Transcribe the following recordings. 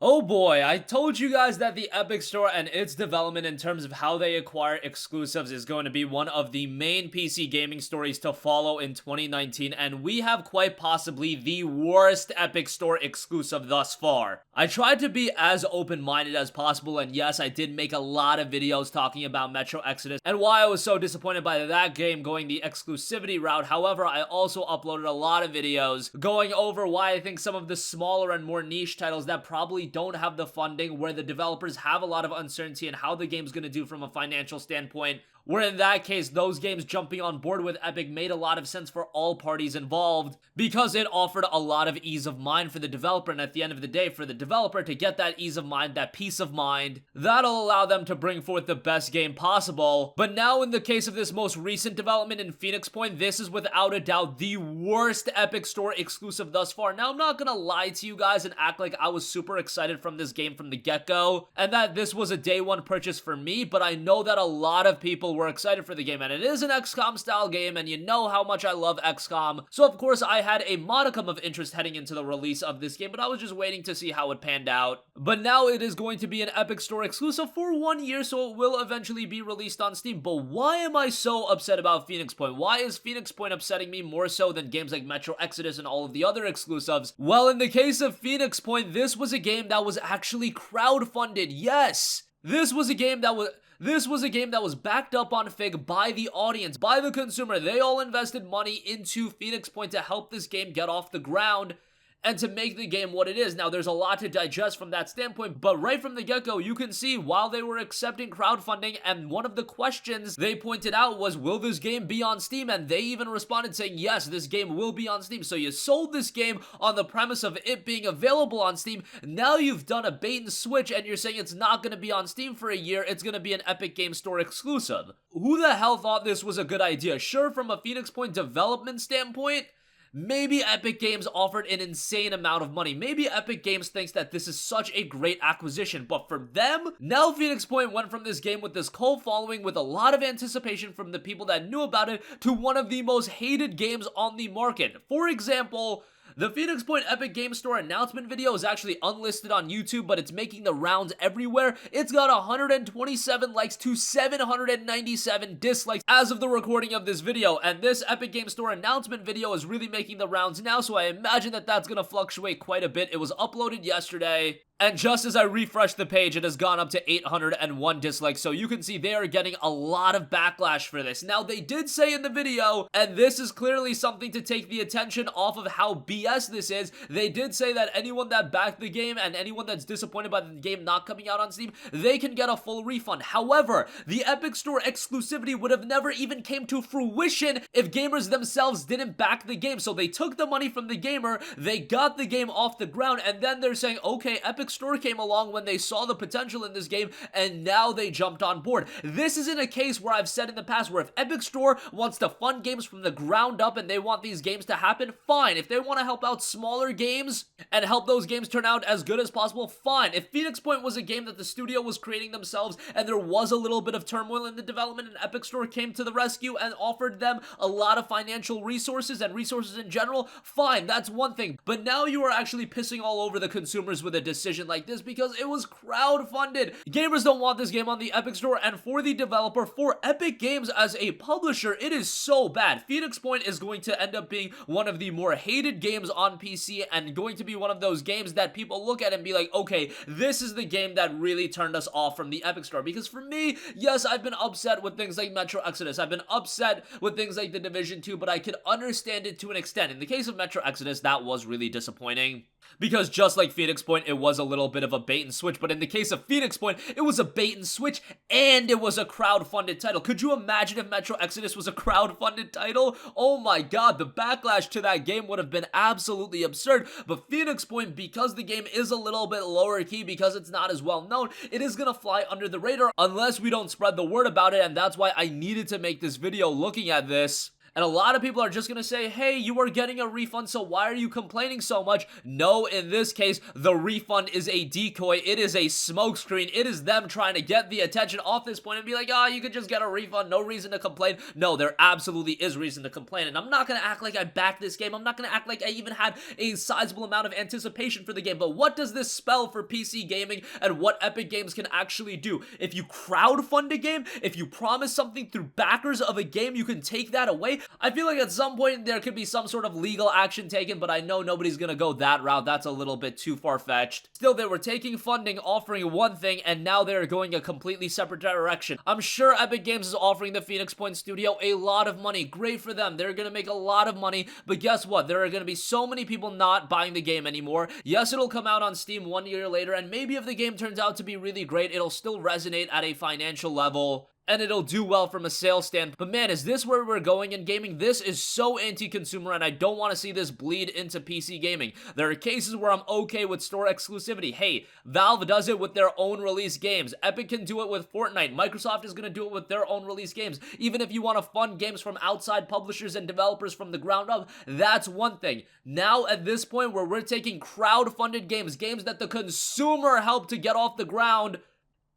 Oh boy, I told you guys that the Epic Store and its development in terms of how they acquire exclusives is going to be one of the main PC gaming stories to follow in 2019, and we have quite possibly the worst Epic Store exclusive thus far. I tried to be as open-minded as possible, and yes, I did make a lot of videos talking about Metro Exodus and why I was so disappointed by that game going the exclusivity route. However, I also uploaded a lot of videos going over why I think some of the smaller and more niche titles that probably don't have the funding, where the developers have a lot of uncertainty in how the game's going to do from a financial standpoint, where in that case, those games jumping on board with Epic made a lot of sense for all parties involved because it offered a lot of ease of mind for the developer, and at the end of the day, for the developer to get that ease of mind, that peace of mind, that'll allow them to bring forth the best game possible. But now in the case of this most recent development in Phoenix Point, this is without a doubt the worst Epic Store exclusive thus far. Now, I'm not gonna lie to you guys and act like I was super excited from this game from the get-go and that this was a day one purchase for me, but I know that a lot of people were excited for the game, and it is an XCOM style game, and you know how much I love XCOM, so of course I had a modicum of interest heading into the release of this game, but I was just waiting to see how it panned out. But now it is going to be an Epic Store exclusive for 1 year, so it will eventually be released on Steam. But why am I so upset about Phoenix Point? Why is Phoenix Point upsetting me more so than games like Metro Exodus and all of the other exclusives? Well, in the case of Phoenix Point, this was a game that was actually crowdfunded. Yes! This was a game that was backed up on Fig by the audience, by the consumer. They all invested money into Phoenix Point to help this game get off the ground and to make the game what it is. Now, there's a lot to digest from that standpoint, but right from the get-go, you can see while they were accepting crowdfunding, and one of the questions they pointed out was, will this game be on Steam? And they even responded saying, yes, this game will be on Steam. So you sold this game on the premise of it being available on Steam. Now you've done a bait and switch, and you're saying it's not going to be on Steam for a year. It's going to be an Epic Game Store exclusive. Who the hell thought this was a good idea? Sure, from a Phoenix Point development standpoint, maybe Epic Games offered an insane amount of money. Maybe Epic Games thinks that this is such a great acquisition, but for them, now Phoenix Point went from this game with this cult following with a lot of anticipation from the people that knew about it to one of the most hated games on the market. For example, the Phoenix Point Epic Game Store announcement video is actually unlisted on YouTube, but it's making the rounds everywhere. It's got 127 likes to 797 dislikes as of the recording of this video, and this Epic Game Store announcement video is really making the rounds now, so I imagine that that's gonna fluctuate quite a bit. It was uploaded yesterday, and just as I refreshed the page, it has gone up to 801 dislikes, so you can see they are getting a lot of backlash for this. Now, they did say in the video, and this is clearly something to take the attention off of how BS this is, they did say that anyone that backed the game and anyone that's disappointed by the game not coming out on Steam, they can get a full refund. However, the Epic Store exclusivity would have never even came to fruition if gamers themselves didn't back the game. So they took the money from the gamer, they got the game off the ground, and then they're saying, okay, Epic Store came along when they saw the potential in this game, and now they jumped on board. This isn't a case where I've said in the past where if Epic Store wants to fund games from the ground up and they want these games to happen, fine. If they want to help out smaller games and help those games turn out as good as possible, fine. If Phoenix Point was a game that the studio was creating themselves and there was a little bit of turmoil in the development and Epic Store came to the rescue and offered them a lot of financial resources and resources in general, fine, that's one thing. But now you are actually pissing all over the consumers with a decision like this because it was crowdfunded. Gamers don't want this game on the Epic Store, and for the developer, for Epic Games as a publisher, it is so bad. Phoenix Point is going to end up being one of the more hated games on PC and going to be one of those games that people look at and be like, okay, this is the game that really turned us off from the Epic Store. Because for me, yes, I've been upset with things like Metro Exodus, I've been upset with things like The Division 2, but I could understand it to an extent. In the case of Metro Exodus, that was really disappointing, because just like Phoenix Point, it was a little bit of a bait and switch, but in the case of Phoenix Point, it was a bait and switch, and it was a crowdfunded title. Could you imagine if Metro Exodus was a crowdfunded title? Oh my god, the backlash to that game would have been absolutely absurd, but Phoenix Point, because the game is a little bit lower key, because it's not as well known, it is gonna fly under the radar unless we don't spread the word about it, and that's why I needed to make this video looking at this. And a lot of people are just gonna say, hey, you are getting a refund, so why are you complaining so much? No, in this case, the refund is a decoy. It is a smokescreen. It is them trying to get the attention off this point and be like, oh, you could just get a refund, no reason to complain. No, there absolutely is reason to complain, and I'm not gonna act like I backed this game. I'm not gonna act like I even had a sizable amount of anticipation for the game, but what does this spell for PC gaming and what Epic Games can actually do? If you crowdfund a game, if you promise something through backers of a game, you can take that away. I feel like at some point there could be some sort of legal action taken, but I know nobody's gonna go that route. That's a little bit too far-fetched. Still, they were taking funding, offering one thing, and now they're going a completely separate direction. I'm sure Epic Games is offering the Phoenix Point studio a lot of money. Great for them. They're gonna make a lot of money, but guess what? There are gonna be so many people not buying the game anymore. Yes, it'll come out on Steam 1 year later, and maybe if the game turns out to be really great, it'll still resonate at a financial level, and it'll do well from a sales stand. But man, is this where we're going in gaming? This is so anti-consumer, and I don't want to see this bleed into PC gaming. There are cases where I'm okay with store exclusivity. Hey, Valve does it with their own release games. Epic can do it with Fortnite. Microsoft is going to do it with their own release games. Even if you want to fund games from outside publishers and developers from the ground up, that's one thing. Now, at this point where we're taking crowd-funded games, games that the consumer helped to get off the ground,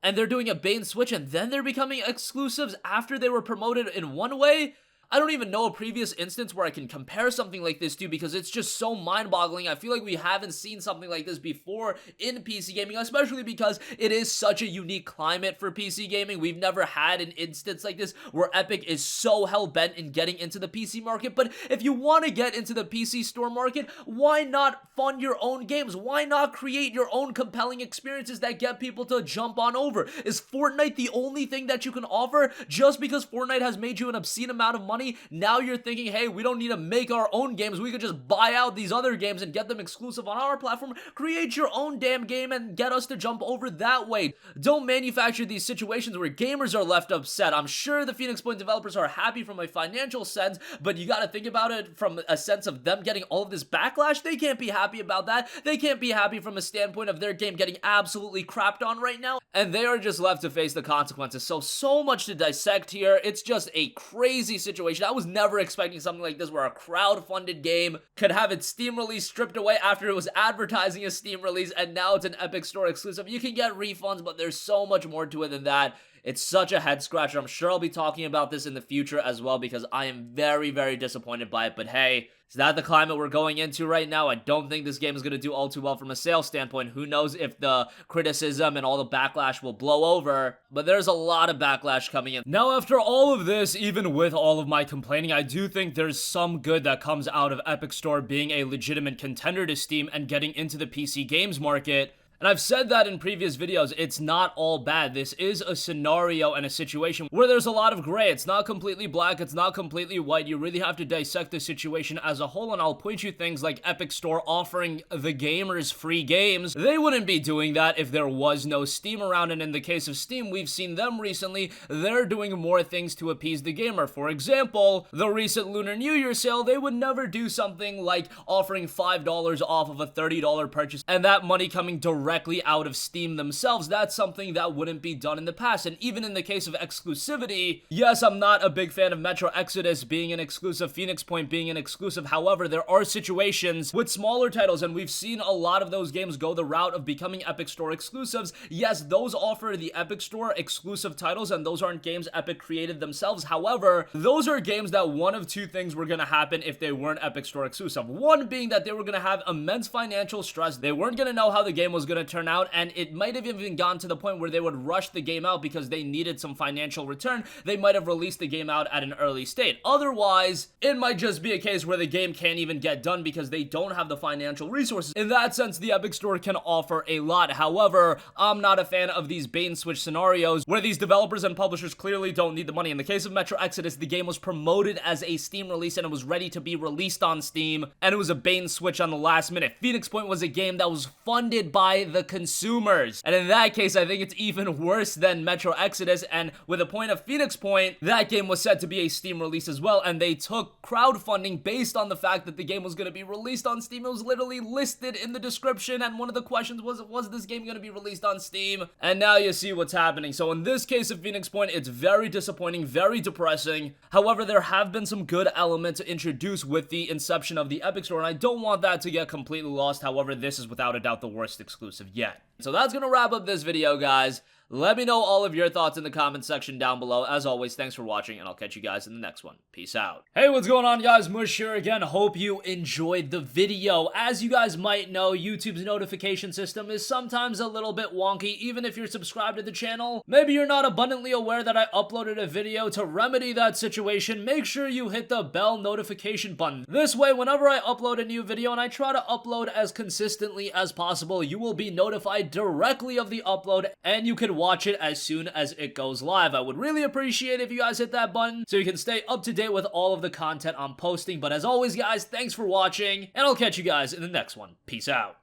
and they're doing a bait and switch, and then they're becoming exclusives after they were promoted in one way? I don't even know a previous instance where I can compare something like this to, because it's just so mind-boggling. I feel like we haven't seen something like this before in PC gaming, especially because it is such a unique climate for PC gaming. We've never had an instance like this where Epic is so hell-bent in getting into the PC market. But if you want to get into the PC store market, why not fund your own games? Why not create your own compelling experiences that get people to jump on over? Is Fortnite the only thing that you can offer? Just because Fortnite has made you an obscene amount of money, now you're thinking, hey, we don't need to make our own games. We could just buy out these other games and get them exclusive on our platform. Create your own damn game and get us to jump over that way. Don't manufacture these situations where gamers are left upset. I'm sure the Phoenix Point developers are happy from a financial sense, but you gotta think about it from a sense of them getting all of this backlash. They can't be happy about that. They can't be happy from a standpoint of their game getting absolutely crapped on right now, and they are just left to face the consequences. So much to dissect here. It's just a crazy situation. I was never expecting something like this where a crowd-funded game could have its Steam release stripped away after it was advertising a Steam release, and now it's an Epic Store exclusive. You can get refunds, but there's so much more to it than that. It's such a head scratcher. I'm sure I'll be talking about this in the future as well, because I am very, very disappointed by it. But hey, is that the climate we're going into right now? I don't think this game is going to do all too well from a sales standpoint. Who knows if the criticism and all the backlash will blow over, but there's a lot of backlash coming in. Now, after all of this, even with all of my complaining, I do think there's some good that comes out of Epic Store being a legitimate contender to Steam and getting into the PC games market. And I've said that in previous videos, it's not all bad. This is a scenario and a situation where there's a lot of gray. It's not completely black, it's not completely white. You really have to dissect the situation as a whole, and I'll point you things like Epic Store offering the gamers free games. They wouldn't be doing that if there was no Steam around, and in the case of Steam, we've seen them recently, they're doing more things to appease the gamer. For example, the recent Lunar New Year sale, they would never do something like offering $5 off of a $30 purchase, and that money coming directly out of Steam themselves. That's something that wouldn't be done in the past. And even in the case of exclusivity, yes, I'm not a big fan of Metro Exodus being an exclusive, Phoenix Point being an exclusive. However, there are situations with smaller titles, and we've seen a lot of those games go the route of becoming Epic Store exclusives. Yes, those offer the Epic Store exclusive titles, and those aren't games Epic created themselves. However, those are games that one of two things were going to happen if they weren't Epic Store exclusive. One being that they were going to have immense financial stress. They weren't going to know how the game was going to turn out, and it might have even gone to the point where they would rush the game out because they needed some financial return. They might have released the game out at an early state. Otherwise, it might just be a case where the game can't even get done because they don't have the financial resources. In that sense, the Epic Store can offer a lot. However, I'm not a fan of these bait and switch scenarios where these developers and publishers clearly don't need the money. In the case of Metro Exodus, the game was promoted as a Steam release and it was ready to be released on Steam, and it was a bait and switch on the last minute. Phoenix Point was a game that was funded by by the consumers. And in that case, I think it's even worse than Metro Exodus, and with a point of Phoenix Point, that game was set to be a Steam release as well, and they took crowdfunding based on the fact that the game was going to be released on Steam. It was literally listed in the description, and one of the questions was this game going to be released on Steam? And now you see what's happening. So in this case of Phoenix Point, it's very disappointing, very depressing. However, there have been some good elements introduced with the inception of the Epic Store, and I don't want that to get completely lost. However, this is without a doubt the worst exclusive yet. So that's going to wrap up this video, guys. Let me know all of your thoughts in the comment section down below. As always, thanks for watching, and I'll catch you guys in the next one. Peace out. Hey, what's going on, guys? Mush here again. Hope you enjoyed the video. As you guys might know, YouTube's notification system is sometimes a little bit wonky, even if you're subscribed to the channel. Maybe you're not abundantly aware that I uploaded a video. To remedy that situation, make sure you hit the bell notification button. This way, whenever I upload a new video, and I try to upload as consistently as possible, you will be notified directly of the upload, and you can watch it as soon as it goes live. I would really appreciate if you guys hit that button so you can stay up to date with all of the content I'm posting. But as always, guys, thanks for watching, and I'll catch you guys in the next one. Peace out.